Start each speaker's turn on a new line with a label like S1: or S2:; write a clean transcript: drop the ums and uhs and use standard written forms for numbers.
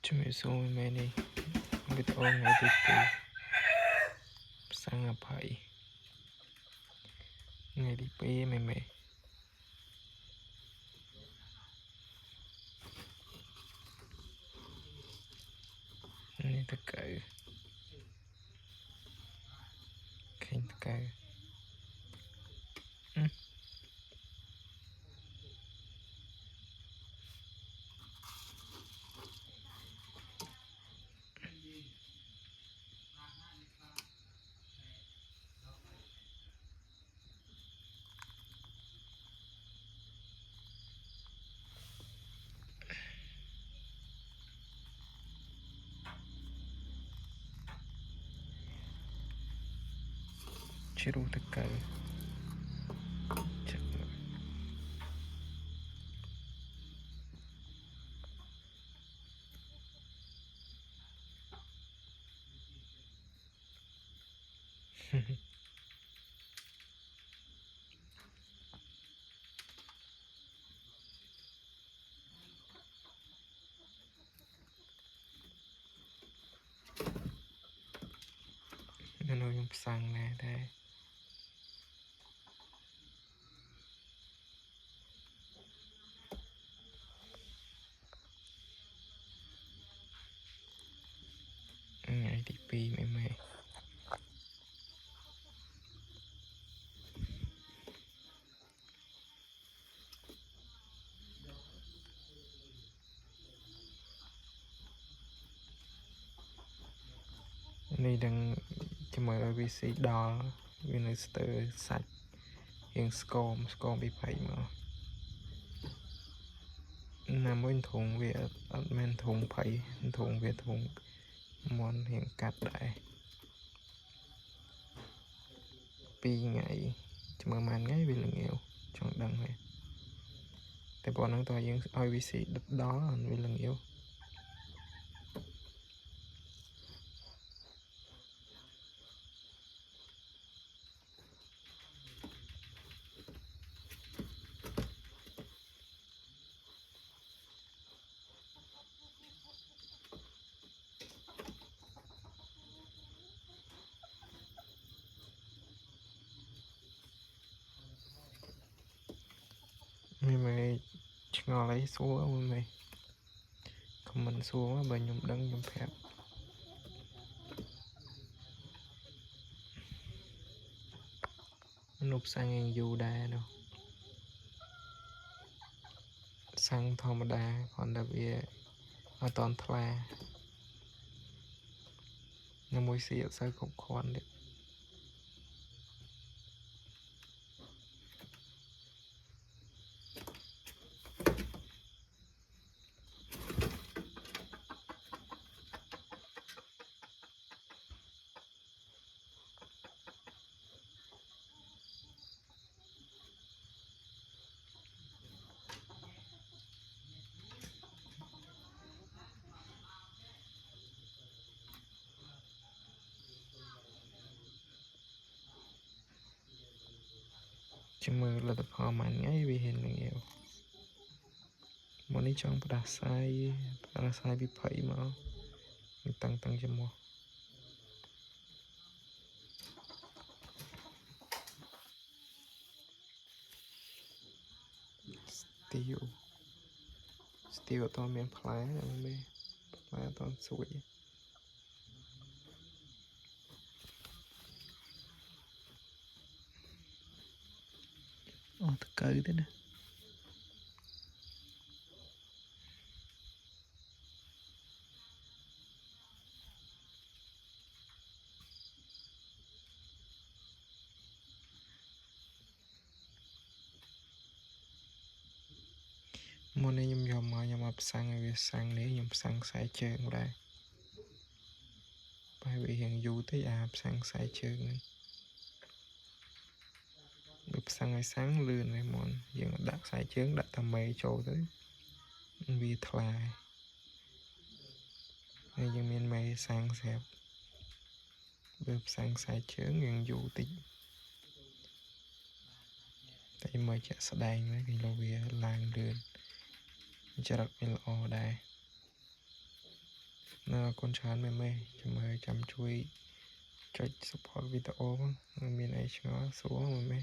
S1: ជំរាបសួរមែននេះវីដេអូថ្ងៃទី2ផ្សាំងអភ័យថ្ងៃទី2មែននេះតកៅឃើញតកៅជ្រូតកៅចាក់នៅខ្ញុំផ្សាំងណាដែរថ្ងៃទី2មែននេះដឹងជាមួយឲ្យ VC ដល់វានៅស្ទើរសាច់រៀងស្គមពីភ័យមកណាមួយធុងវាអត់មែនធុងភ័យធុងវាធុងមន់រៀងកាត់ដែរ2ថ្ងៃជាមួយមួយថ្ងៃវាល្ងាវចង់ដឹងហើយតែប៉ុណ្ណឹងតើយើងឲ្យ VC ដិតដល់វាល្ងាវមិនឆ្ងល់អីសួរមិនខមមិនសួរបើខ្ញុំដឹងខ្ញុំប្រាប់មនុស្សសាំងយ៉ាងយូរដែរនោះសាំងធម្មតាគ្រាន់តែវាអត់តន់ថ្លានៅមួយស៊ីអត់សូវគ្រប់គ្រាន់ទេមើលលទ្ធផលមួយថ្ងៃវាហ៊ានល្ងាវមកនេះចង់ផ្ដាសាយពីភ័យមកតាំងចំមកស្ទីវអត់មានផ្លែមែនផ្លែអត់ស្រួយអត់កៅទេណាមុននេះខ្ញុំយកមកខ្ញុំអត់ផ្សាំងឲ្យវាសាំងនេះខ្ញុំផ្សាំងខ្សែជើងដែរបែរវារៀងយូរតិចអាផ្សាំងខ្សែជើងហ្នឹងវាផ្សាំងឲ្យសាំងលឿនហើយមុនយើងដាក់ខ្សែជើងដាក់តាមេចូលទៅវាថ្លាហើយយើងមានមេសាំងស្រាប់វាផ្សាំងខ្សែជើងយើងយូរតិចតែមកជាក់ស្ដែងហ្នឹងគេលោវាឡើងលឿនចរិតវាល្អដែរ con chán mẹ mẹ chấm hơi chăm chui cho support video mình ai cho số mà mẹ